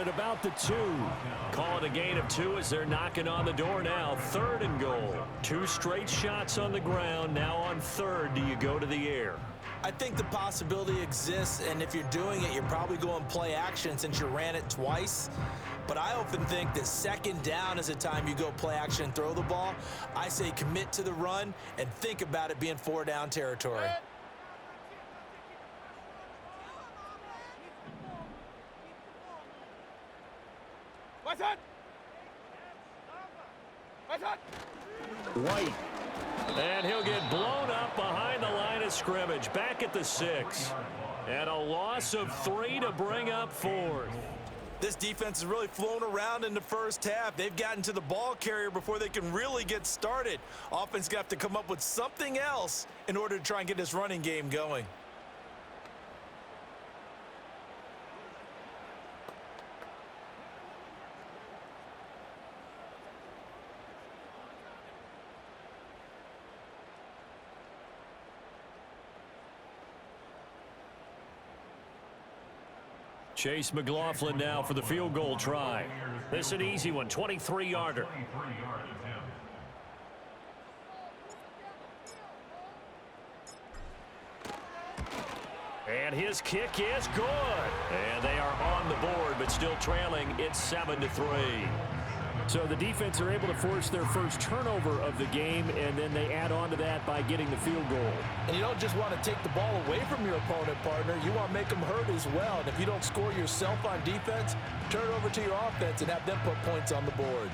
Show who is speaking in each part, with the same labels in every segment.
Speaker 1: at about the 2. Call it a gain of 2 as they're knocking on the door now. 3rd and goal. 2 straight shots on the ground. Now on 3rd, do you go to the air?
Speaker 2: I think the possibility exists, and if you're doing it, you're probably going play action since you ran it twice. But I often think that 2nd down is the time you go play action and throw the ball. I say commit to the run and think about it being 4-down territory.
Speaker 1: White. And he'll get blown up behind the line of scrimmage. Back at the 6. And a loss of 3 to bring up 4th.
Speaker 2: This defense has really flown around in the first half. They've gotten to the ball carrier before they can really get started. Offense got to come up with something else in order to try and get this running game going.
Speaker 1: Chase McLaughlin now for the field goal try. This is an easy one, 23-yarder. And his kick is good. And they are on the board, but still trailing. It's 7-3. So the defense are able to force their first turnover of the game, and then they add on to that by getting the field goal.
Speaker 2: And you don't just want to take the ball away from your opponent, partner. You want to make them hurt as well. And if you don't score yourself on defense, turn it over to your offense and have them put points on the board.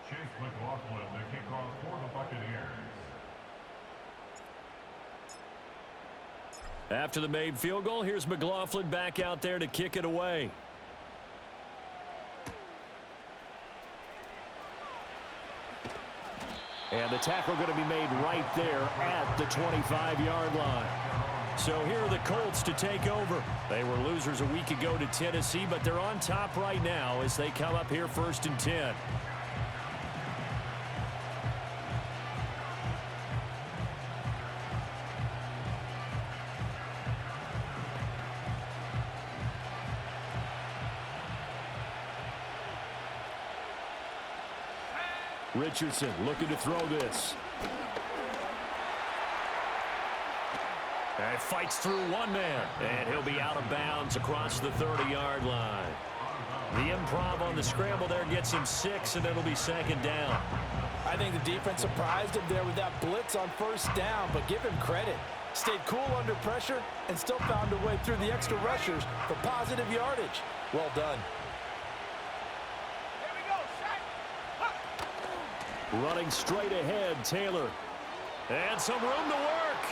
Speaker 3: Chase McLaughlin, the kickoff for the Buccaneers.
Speaker 1: After the made field goal, here's McLaughlin back out there to kick it away. And the tackle going to be made right there at the 25-yard line. So here are the Colts to take over. They were losers a week ago to Tennessee, but they're on top right now as they come up here 1st and 10. Richardson looking to throw this. And fights through one man. And he'll be out of bounds across the 30-yard line. The improv on the scramble there gets him 6, and it'll be 2nd down.
Speaker 2: I think the defense surprised him there with that blitz on 1st down, but give him credit. Stayed cool under pressure and still found a way through the extra rushers for positive yardage. Well done.
Speaker 1: Running straight ahead, Taylor. And some room to work.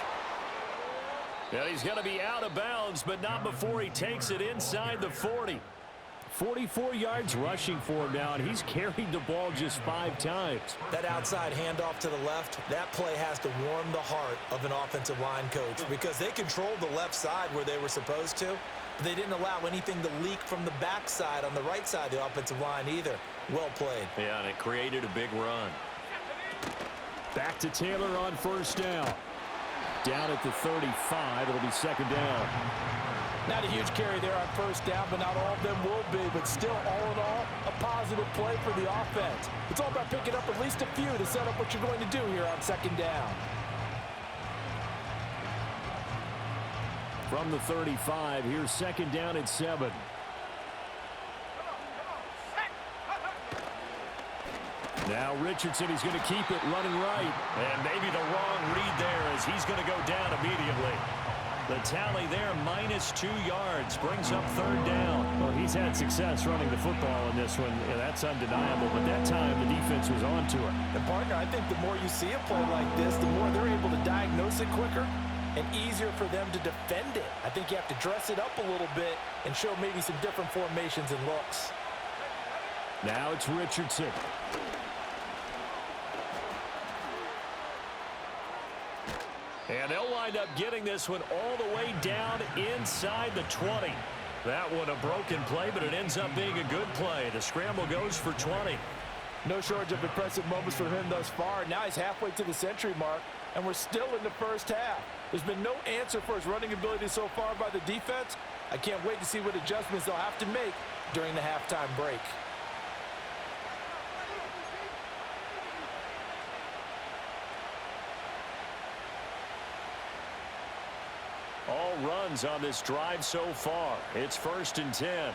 Speaker 1: And he's going to be out of bounds, but not before he takes it inside the 40. 44 yards rushing for him now, and he's carried the ball just 5 times.
Speaker 2: That outside handoff to the left, that play has to warm the heart of an offensive line coach because they controlled the left side where they were supposed to, but they didn't allow anything to leak from the backside on the right side of the offensive line either. Well played.
Speaker 1: Yeah, and it created a big run. Back to Taylor on 1st down. Down at the 35, it'll be 2nd down.
Speaker 2: Not a huge carry there on 1st down, but not all of them will be. But still, all in all, a positive play for the offense. It's all about picking up at least a few to set up what you're going to do here on 2nd down.
Speaker 1: From the 35, here's 2nd down at 7. Now Richardson, he's going to keep it running right. And maybe the wrong read there as he's going to go down immediately. The tally there, -2 yards, brings up 3rd down.
Speaker 4: Well, he's had success running the football in this one. Yeah, that's undeniable, but that time the defense was on to it.
Speaker 2: And, partner, I think the more you see a play like this, the more they're able to diagnose it quicker and easier for them to defend it. I think you have to dress it up a little bit and show maybe some different formations and looks.
Speaker 4: Now it's Richardson.
Speaker 1: And they'll wind up getting this one all the way down inside the 20. That one a broken play, but it ends up being a good play. The scramble goes for 20.
Speaker 2: No shortage of impressive moments for him thus far. Now he's halfway to the century mark, and we're still in the first half. There's been no answer for his running ability so far by the defense. I can't wait to see what adjustments they'll have to make during the halftime break.
Speaker 1: All runs on this drive so far. It's 1st and 10.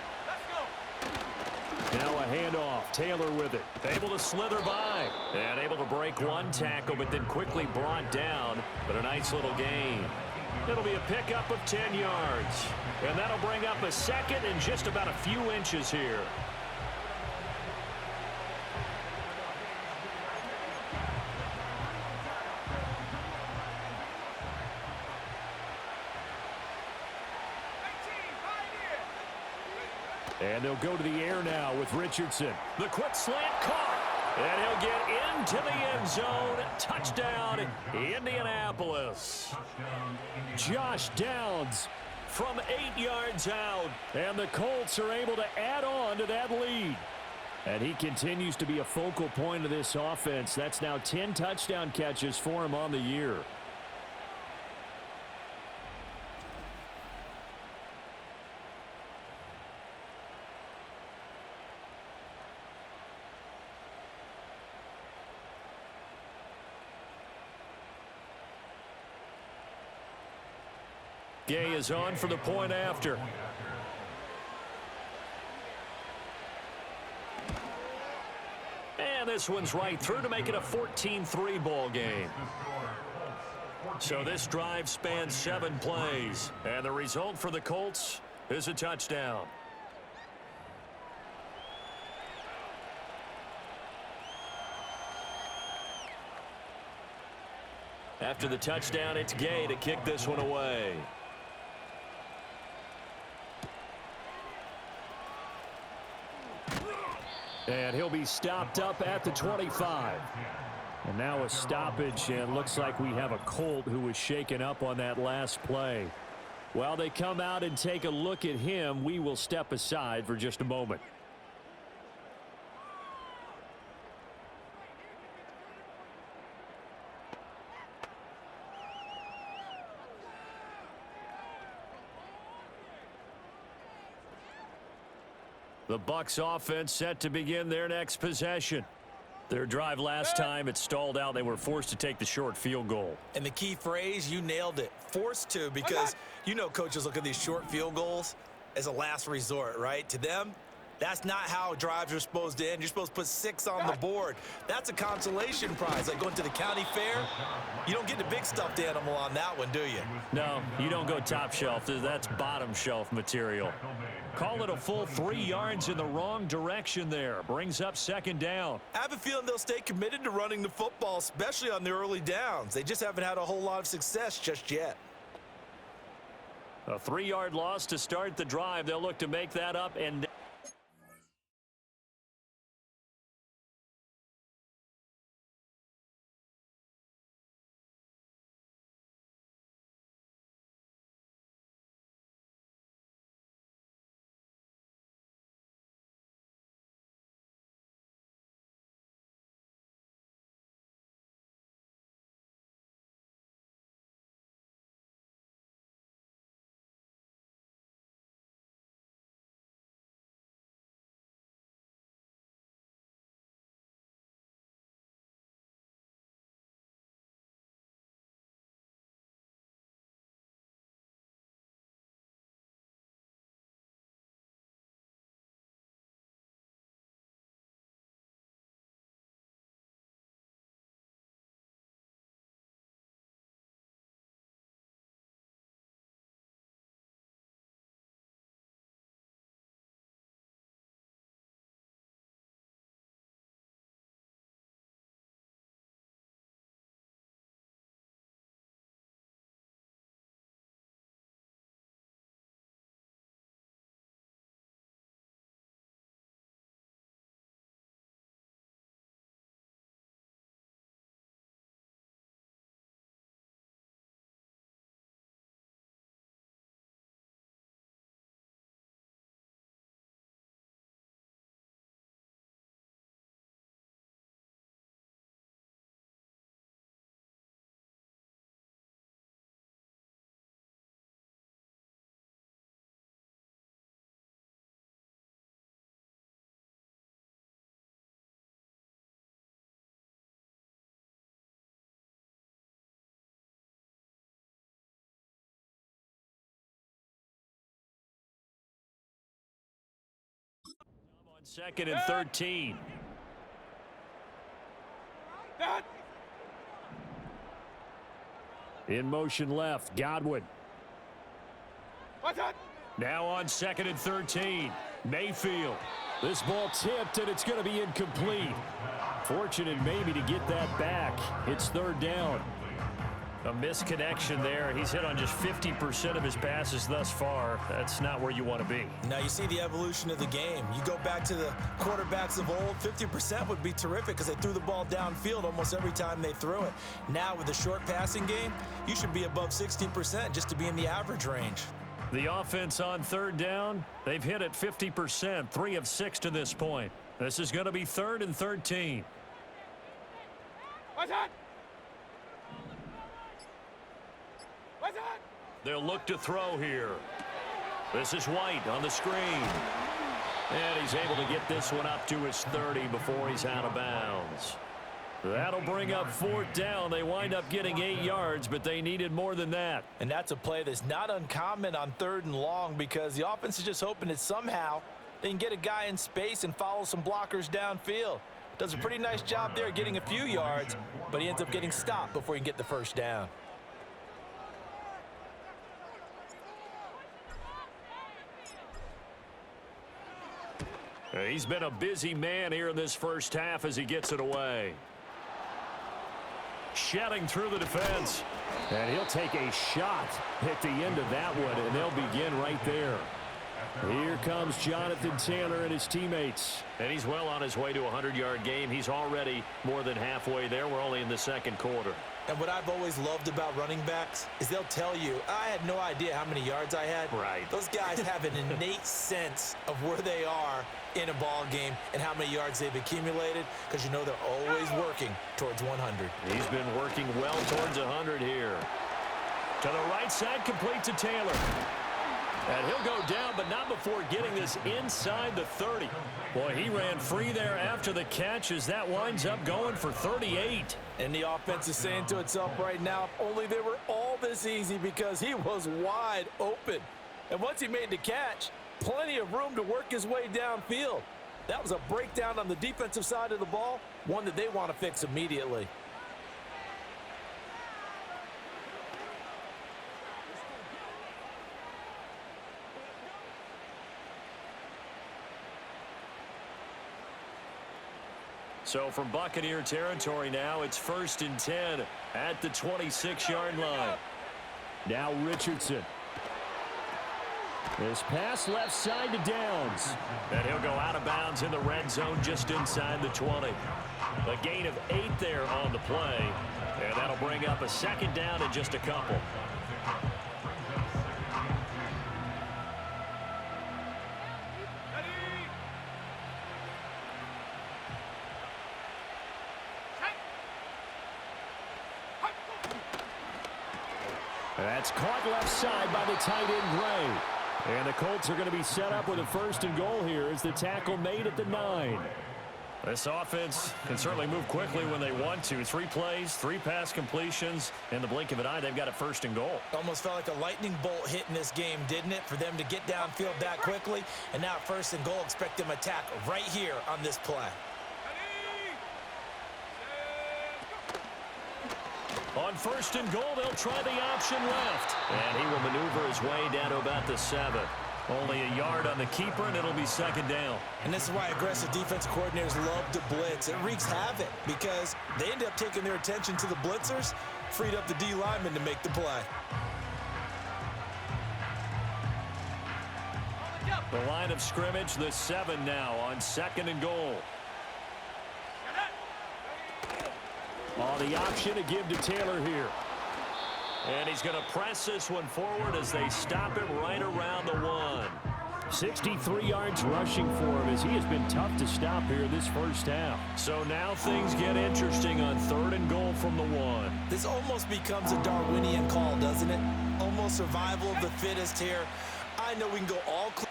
Speaker 1: Now a handoff. Taylor with it. Able to slither by. And able to break one tackle, but then quickly brought down. But a nice little gain. It'll be a pickup of 10 yards. And that'll bring up a 2nd and just about a few inches here. And they'll go to the air now with Richardson. The quick slant caught. And he'll get into the end zone. Touchdown, Indianapolis. Josh Downs from 8 yards out. And the Colts are able to add on to that lead. And he continues to be a focal point of this offense. That's now 10 touchdown catches for him on the year. Gay is on for the point after. And this one's right through to make it a 14-3 ball game. So this drive spans 7 plays. And the result for the Colts is a touchdown. After the touchdown, it's Gay to kick this one away. And he'll be stopped up at the 25. And now a stoppage, and looks like we have a Colt who was shaken up on that last play. While they come out and take a look at him, we will step aside for just a moment. The Bucs offense set to begin their next possession. Their drive last time, it stalled out. They were forced to take the short field goal.
Speaker 2: And the key phrase, you nailed it. Forced to, because you know coaches look at these short field goals as a last resort, right? To them, that's not how drives are supposed to end. You're supposed to put 6 on the board. That's a consolation prize. Like going to the county fair, you don't get the big stuffed animal on that one, do you?
Speaker 1: No, you don't go top shelf. That's bottom shelf material. Call it a full 3 yards in the wrong direction there. Brings up 2nd down.
Speaker 2: I have a feeling they'll stay committed to running the football, especially on the early downs. They just haven't had a whole lot of success just yet.
Speaker 1: A 3-yard loss to start the drive. They'll look to make that up and On 2nd and 13. In motion left, Godwin. Now on 2nd and 13, Mayfield. This ball tipped, and it's going to be incomplete. Fortunate maybe to get that back. It's 3rd down. A misconnection there. He's hit on just 50% of his passes thus far. That's not where you want to be.
Speaker 2: Now you see the evolution of the game. You go back to the quarterbacks of old, 50% would be terrific because they threw the ball downfield almost every time they threw it. Now with the short passing game, you should be above 60% just to be in the average range.
Speaker 1: The offense on 3rd down, they've hit it 50%, 3 of 6 to this point. This is going to be 3rd and 13. They'll look to throw here. This is White on the screen. And he's able to get this one up to his 30 before he's out of bounds. That'll bring up 4th down. They wind up getting 8 yards, but they needed more than that.
Speaker 2: And that's a play that's not uncommon on 3rd and long because the offense is just hoping that somehow they can get a guy in space and follow some blockers downfield. Does a pretty nice job there getting a few yards, but he ends up getting stopped before he can get the 1st down.
Speaker 1: He's been a busy man here in this 1st half as he gets it away. Shedding through the defense.
Speaker 4: And he'll take a shot at the end of that one, and they'll begin right there. Here comes Jonathan Taylor and his teammates.
Speaker 1: And he's well on his way to a 100-yard game. He's already more than halfway there. We're only in the 2nd quarter.
Speaker 2: And what I've always loved about running backs is they'll tell you, I had no idea how many yards I had.
Speaker 1: Right.
Speaker 2: Those guys have an innate sense of where they are in a ball game and how many yards they've accumulated because you know they're always working towards 100.
Speaker 1: He's been working well towards 100 here. To the right side, complete to Taylor. And he'll go down, but not before getting this inside the 30. Boy, he ran free there after the catch as that winds up going for 38.
Speaker 2: And the offense is saying to itself right now, if only they were all this easy because he was wide open. And once he made the catch, plenty of room to work his way downfield. That was a breakdown on the defensive side of the ball, one that they want to fix immediately.
Speaker 1: So from Buccaneer territory now, it's 1st and 10 at the 26-yard line.
Speaker 4: Now Richardson. This pass left side to Downs.
Speaker 1: And he'll go out of bounds in the red zone just inside the 20. A gain of 8 there on the play. And that'll bring up a 2nd down in just a couple.
Speaker 4: That's caught left side by the tight end, Gray. And the Colts are going to be set up with a 1st and goal here as the tackle made at the 9.
Speaker 1: This offense can certainly move quickly when they want to. 3 plays, 3 pass completions. In the blink of an eye, they've got a 1st and goal.
Speaker 2: Almost felt like a lightning bolt hit in this game, didn't it? For them to get downfield that quickly. And now 1st and goal, expect them to attack right here on this play.
Speaker 1: On 1st and goal, they'll try the option left. And he will maneuver his way down to about the 7. Only a yard on the keeper, and it'll be 2nd down.
Speaker 2: And this is why aggressive defensive coordinators love to blitz. It wreaks havoc because they end up taking their attention to the blitzers, freed up the D lineman to make the play.
Speaker 1: The line of scrimmage, the 7 now on 2nd and goal.
Speaker 4: The option to give to Taylor here.
Speaker 1: And he's going to press this one forward as they stop him right around the 1.
Speaker 4: 63 yards rushing for him as he has been tough to stop here this 1st half.
Speaker 1: So now things get interesting on 3rd and goal from the 1.
Speaker 2: This almost becomes a Darwinian call, doesn't it? Almost survival of the fittest here. I know we can go all clear.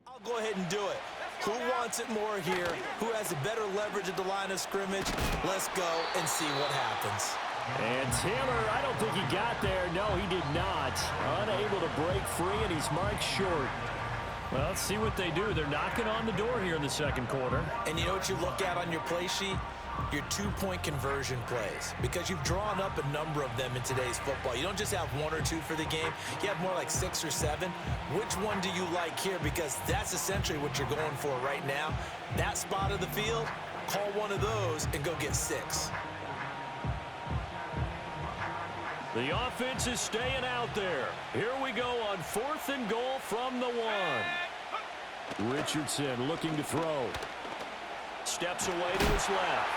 Speaker 2: I'll go ahead and do it. Who wants it more here? Who has a better leverage at the line of scrimmage? Let's go and see what happens.
Speaker 4: And Taylor, I don't think he got there. No, he did not. Unable to break free, and he's marked short. Well, let's see what they do. They're knocking on the door here in the second quarter.
Speaker 2: And you know what you look at on your play sheet? Your two-point conversion plays, because you've drawn up a number of them in today's football. You don't just have one or two for the game. You have more like 6 or 7. Which one do you like here? Because that's essentially what you're going for right now. That spot of the field, call one of those and go get 6.
Speaker 4: The offense is staying out there. Here we go on 4th and goal from the 1. Richardson looking to throw. Steps away to his left.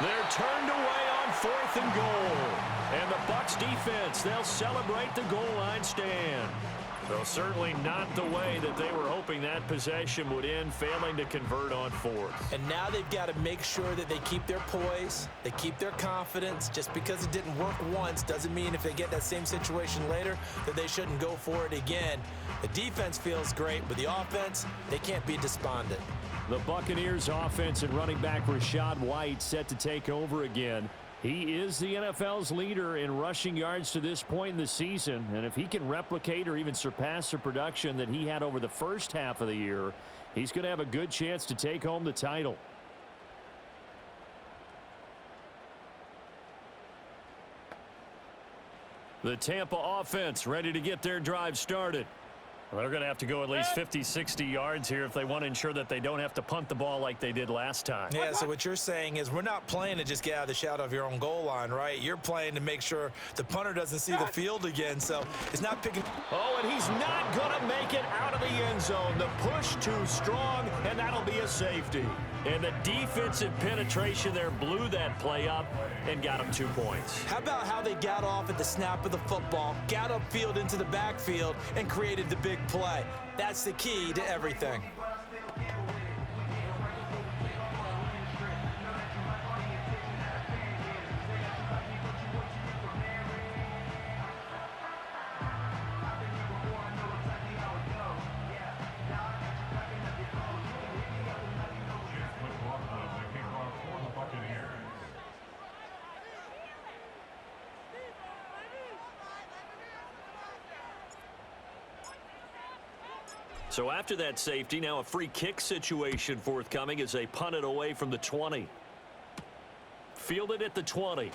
Speaker 4: They're turned away on 4th and goal. And the Bucs defense, they'll celebrate the goal line stand. Though certainly not the way that they were hoping that possession would end, failing to convert on 4th.
Speaker 2: And now they've got to make sure that they keep their poise, they keep their confidence. Just because it didn't work once doesn't mean if they get that same situation later that they shouldn't go for it again. The defense feels great, but the offense, they can't be despondent.
Speaker 4: The Buccaneers offense and running back Rachaad White set to take over again. He is the NFL's leader in rushing yards to this point in the season, and if he can replicate or even surpass the production that he had over the first half of the year, he's going to have a good chance to take home the title. The Tampa offense ready to get their drive started. Well, they're going to have to go at least 50, 60 yards here if they want to ensure that they don't have to punt the ball like they did last time.
Speaker 2: Yeah, so what you're saying is we're not playing to just get out of the shadow of your own goal line, right? You're playing to make sure the punter doesn't see the field again, so it's not picking.
Speaker 4: Oh, and he's not going to make it out of the end zone. The push too strong, and that'll be a safety. And the defensive penetration there blew that play up and got him 2 points.
Speaker 2: How about how they got off at the snap of the football, got upfield into the backfield, and created the big play? That's the key to everything.
Speaker 4: So after that safety, now a free kick situation forthcoming as they punt it away from the 20. Fielded at the 20.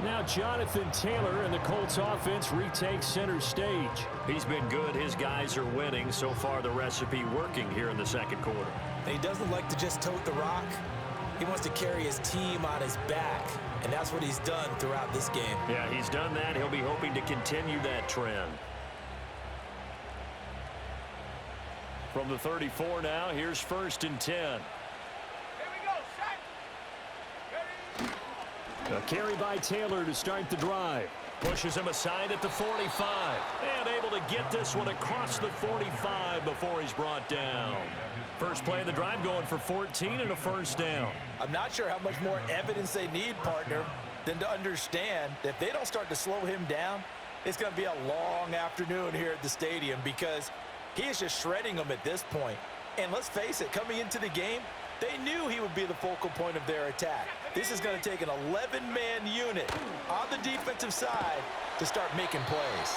Speaker 4: Now Jonathan Taylor and the Colts offense retakes center stage. He's been good. His guys are winning. So far the recipe working here in the second quarter.
Speaker 2: And he doesn't like to just tote the rock. He wants to carry his team on his back. And that's what he's done throughout this game.
Speaker 4: Yeah, he's done that. He'll be hoping to continue that trend. From the 34 now, here's 1st and 10.
Speaker 5: Here we go, set.
Speaker 4: A carry by Taylor to start the drive. Pushes him aside at the 45. And able to get this one across the 45 before he's brought down. First play of the drive going for 14 and a first down.
Speaker 2: I'm not sure how much more evidence they need, partner, than to understand that if they don't start to slow him down, it's going to be a long afternoon here at the stadium because he is just shredding them at this point. And let's face it, coming into the game, they knew he would be the focal point of their attack. This is going to take an 11-man unit on the defensive side to start making plays.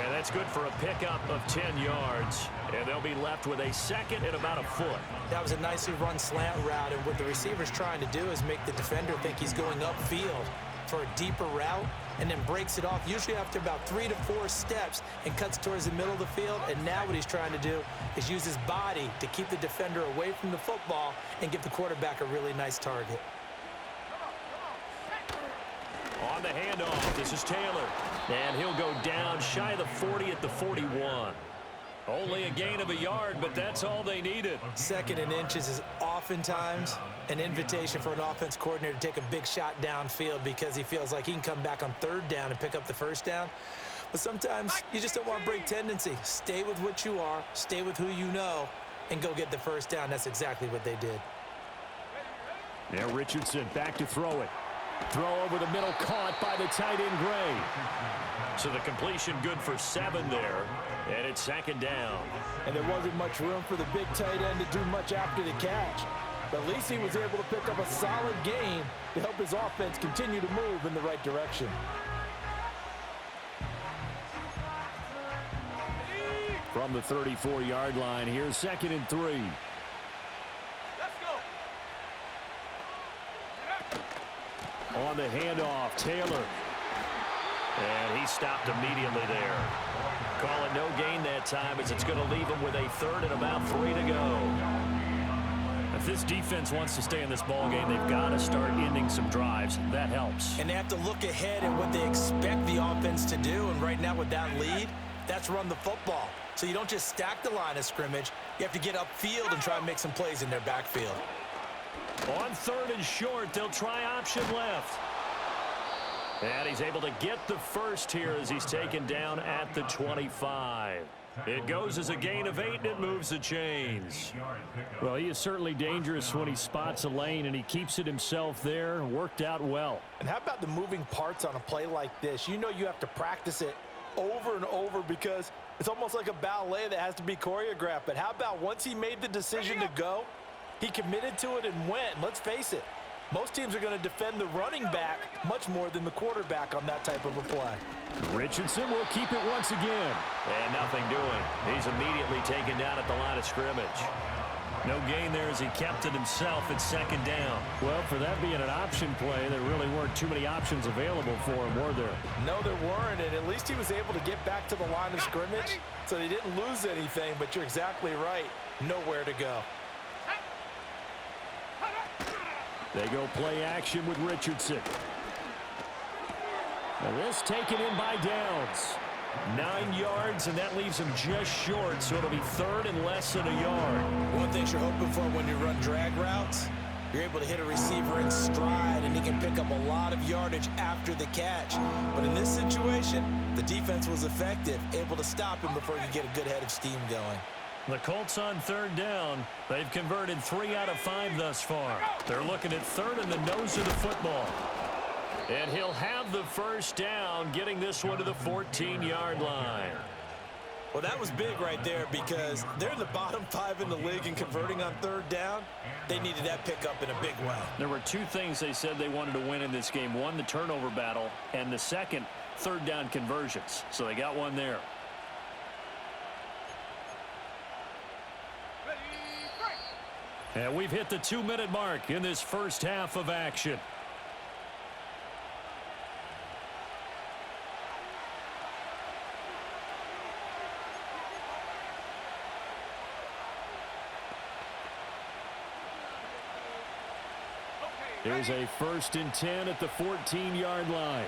Speaker 4: And that's good for a pickup of 10 yards. And they'll be left with a second and about a foot.
Speaker 2: That was a nicely run slant route, and what the receiver's trying to do is make the defender think he's going upfield for a deeper route and then breaks it off usually after about 3 to 4 steps and cuts towards the middle of the field. And now what he's trying to do is use his body to keep the defender away from the football and give the quarterback a really nice target.
Speaker 4: On the handoff, this is Taylor. And he'll go down shy of the 40 at the 41. Only a gain of a yard, but that's all they needed.
Speaker 2: 2nd and inches is oftentimes an invitation for an offense coordinator to take a big shot downfield because he feels like he can come back on 3rd down and pick up the first down. But sometimes you just don't want to break tendency. Stay with what you are, stay with who you know, and go get the first down. That's exactly what they did.
Speaker 4: Now Richardson back to throw it. Throw over the middle, caught by the tight end, Gray.
Speaker 1: So the completion good for 7 there, and it's 2nd down.
Speaker 2: And there wasn't much room for the big tight end to do much after the catch. But at least he was able to pick up a solid gain to help his offense continue to move in the right direction.
Speaker 4: From the 34-yard line, here's 2nd and 3.
Speaker 5: Let's go.
Speaker 4: On the handoff, Taylor.
Speaker 1: And he stopped immediately there. Calling no gain that time as it's going to leave him with a 3rd and about 3 to go.
Speaker 4: If this defense wants to stay in this ball game, they've got to start ending some drives. That helps.
Speaker 2: And they have to look ahead at what they expect the offense to do. And right now with that lead, that's run the football. So you don't just stack the line of scrimmage. You have to get upfield and try and make some plays in their backfield.
Speaker 4: On 3rd and short, they'll try option left.
Speaker 1: And he's able to get the first here as he's taken down at the 25. It goes as a gain of 8, and it moves the chains.
Speaker 4: Well, he is certainly dangerous when he spots a lane, and he keeps it himself there. Worked out well.
Speaker 2: And how about the moving parts on a play like this? You know you have to practice it over and over because it's almost like a ballet that has to be choreographed. But how about once he made the decision to go, he committed to it and went. And let's face it, most teams are going to defend the running back much more than the quarterback on that type of a play.
Speaker 4: Richardson will keep it once again.
Speaker 1: And nothing doing. He's immediately taken down at the line of scrimmage.
Speaker 4: No gain there as he kept it himself at 2nd down. Well, for that being an option play, there really weren't too many options available for him, were there?
Speaker 2: No, there weren't, and at least he was able to get back to the line of scrimmage, so he didn't lose anything, but you're exactly right. Nowhere to go.
Speaker 4: They go play action with Richardson. Now this taken in by Downs. 9 yards, and that leaves him just short, so it'll be 3rd and less than a yard.
Speaker 2: One thing you're hoping for when you run drag routes, you're able to hit a receiver in stride, and he can pick up a lot of yardage after the catch. But in this situation, the defense was effective, able to stop him before he could get a good head of steam going.
Speaker 4: The Colts on 3rd down. They've converted 3 out of 5 thus far. They're looking at 3rd and the nose of the football.
Speaker 1: And he'll have the first down, getting this one to the 14-yard line.
Speaker 2: Well, that was big right there because they're in the bottom 5 in the league and converting on 3rd down. They needed that pickup in a big way.
Speaker 4: There were 2 things they said they wanted to win in this game. One, the turnover battle, and the second, 3rd down conversions. So they got one there. And we've hit the 2-minute mark in this first half of action. There's a 1st and 10 at the 14-yard line.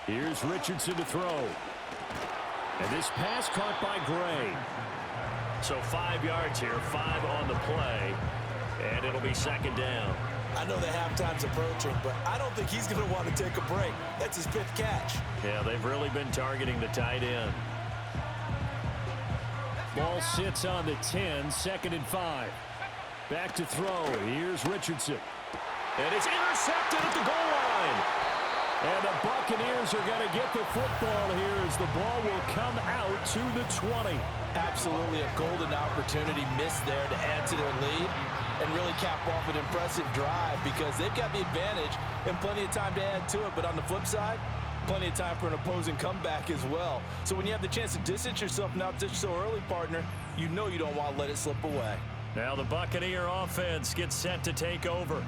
Speaker 4: Here's Richardson to throw. And this pass caught by Gray.
Speaker 1: So 5 yards here, 5 on the play, and it'll be 2nd down.
Speaker 2: I know the halftime's approaching, but I don't think he's going to want to take a break. That's his 5th catch.
Speaker 1: Yeah, they've really been targeting the tight end.
Speaker 4: Ball sits on the 10, 2nd and 5. Back to throw. Here's Richardson.
Speaker 1: And it's intercepted at the goal line.
Speaker 4: And the Buccaneers are going to get the football here as the ball will come out to the 20.
Speaker 2: Absolutely a golden opportunity missed there to add to their lead and really cap off an impressive drive because they've got the advantage and plenty of time to add to it. But on the flip side, plenty of time for an opposing comeback as well. So when you have the chance to distance yourself from the opposition so early, partner, you know you don't want to let it slip away.
Speaker 4: Now the Buccaneer offense gets set to take over.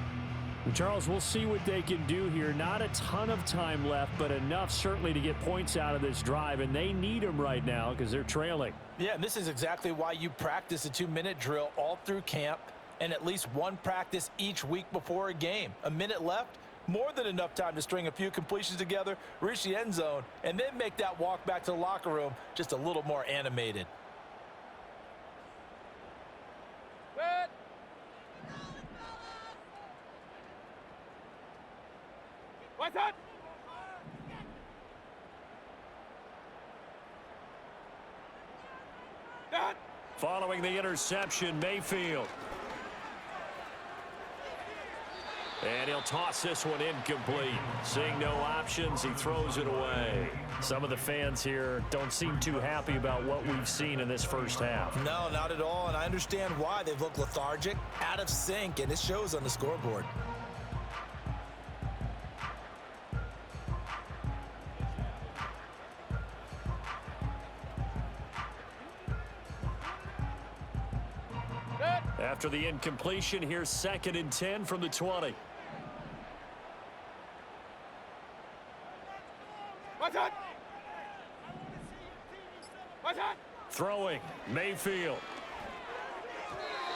Speaker 4: Charles, we'll see what they can do here. Not a ton of time left, but enough certainly to get points out of this drive, and they need them right now because they're trailing.
Speaker 2: Yeah, and this is exactly why you practice a 2-minute drill all through camp and at least one practice each week before a game. A minute left, more than enough time to string a few completions together, reach the end zone, and then make that walk back to the locker room just a little more animated.
Speaker 5: Good. What's up?
Speaker 4: Following the interception, Mayfield. And he'll toss this one incomplete. Seeing no options, he throws it away.
Speaker 1: Some of the fans here don't seem too happy about what we've seen in this first half.
Speaker 2: No, not at all, and I understand why. They've looked lethargic, out of sync, and it shows on the scoreboard.
Speaker 1: After the incompletion, here's 2nd and 10 from the 20.
Speaker 5: What's that? What's that?
Speaker 1: Throwing, Mayfield.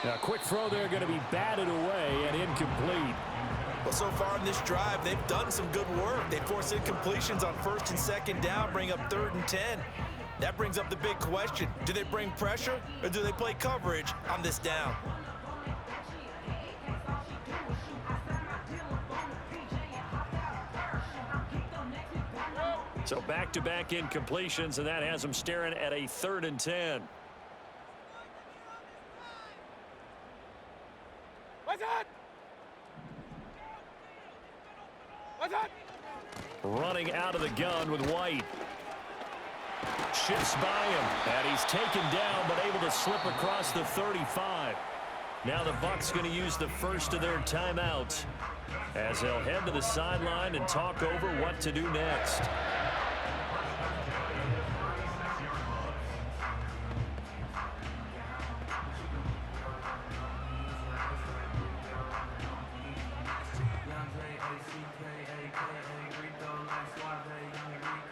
Speaker 1: Now, quick throw there, going to be batted away and incomplete.
Speaker 2: Well, so far in this drive, they've done some good work. They force incompletions on 1st and 2nd down, bring up 3rd and 10. That brings up the big question. Do they bring pressure or do they play coverage on this down?
Speaker 1: So back-to-back incompletions, and that has them staring at a 3rd and 10.
Speaker 5: What's that? What's that?
Speaker 1: Running out of the gun with White. Shifts by him, and he's taken down, but able to slip across the 35. Now the Bucs going to use the first of their timeouts as they'll head to the sideline and talk over what to do next.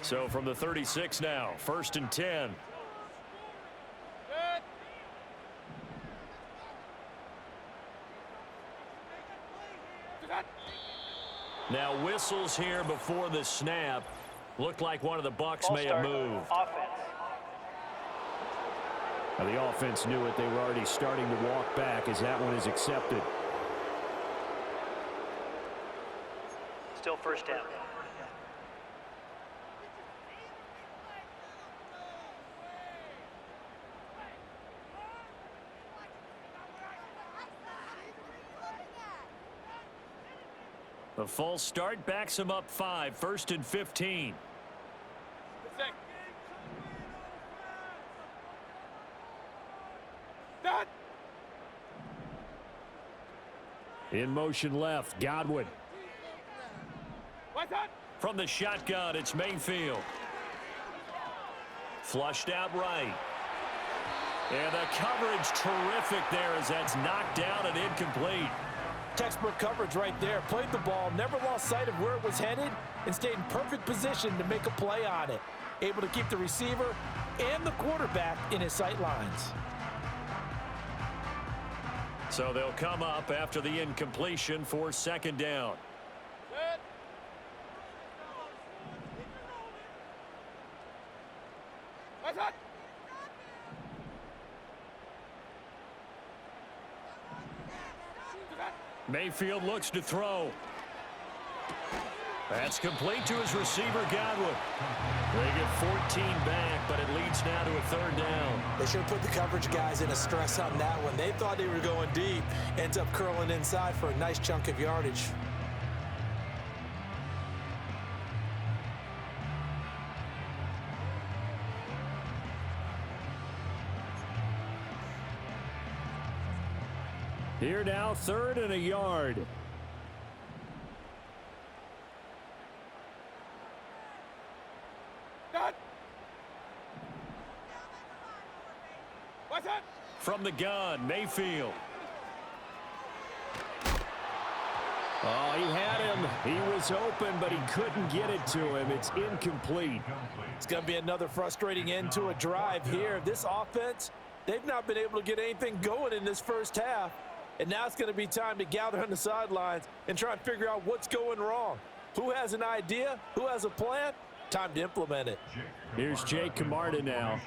Speaker 1: So from the 36 now, 1st and 10.
Speaker 5: Good. What's that?
Speaker 1: Now whistles here before the snap. Looked like one of the Bucs may have moved. Now the offense knew it. They were already starting to walk back as that one is accepted.
Speaker 6: Still 1st down.
Speaker 1: The false start backs him up 5, 1st and 15.
Speaker 5: Sick. That.
Speaker 1: In motion left, Godwin.
Speaker 5: What's that?
Speaker 1: From the shotgun, it's Mayfield. Flushed out right. And the coverage terrific there as that's knocked down and incomplete.
Speaker 2: Textbook coverage right there. Played the ball, never lost sight of where it was headed, and stayed in perfect position to make a play on it. Able to keep the receiver and the quarterback in his sight lines.
Speaker 1: So they'll come up after the incompletion for 2nd down.
Speaker 5: Good. What's that?
Speaker 1: Mayfield looks to throw. That's complete to his receiver, Godwin. They get 14 back, but it leads now to a 3rd down.
Speaker 2: They should have put the coverage guys in a stress on that one. They thought they were going deep. Ends up curling inside for a nice chunk of yardage.
Speaker 1: Here now, 3rd and a yard.
Speaker 5: That. What's that?
Speaker 1: From the gun, Mayfield. Oh, he had him. He was open, but he couldn't get it to him. It's incomplete.
Speaker 2: It's going to be another frustrating end to a drive here. This offense, they've not been able to get anything going in this first half. And now it's going to be time to gather on the sidelines and try and figure out what's going wrong. Who has an idea? Who has a plan? Time to implement it.
Speaker 1: Here's Jake Camarda now.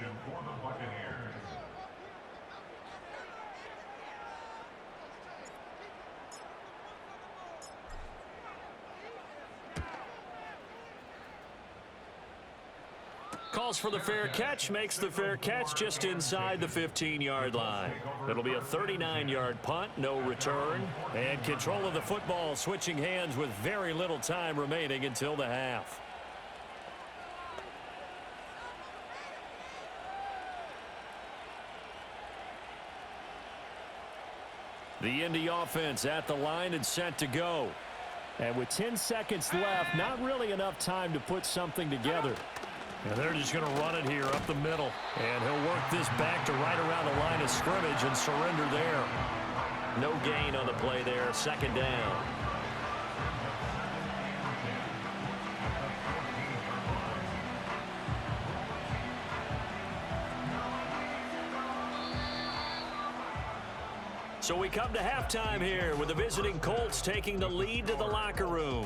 Speaker 4: Calls for the fair catch, makes the fair catch just inside the 15-yard line. It'll be a 39-yard punt, no return. And control of the football switching hands with very little time remaining until the half. The Indy offense at the line and set to go.
Speaker 1: And with 10 seconds left, not really enough time to put something together.
Speaker 4: And they're just going to run it here up the middle. And he'll work this back to right around the line of scrimmage and surrender there. No gain on the play there, second down. So we come to halftime here with the visiting Colts taking the lead to the locker room.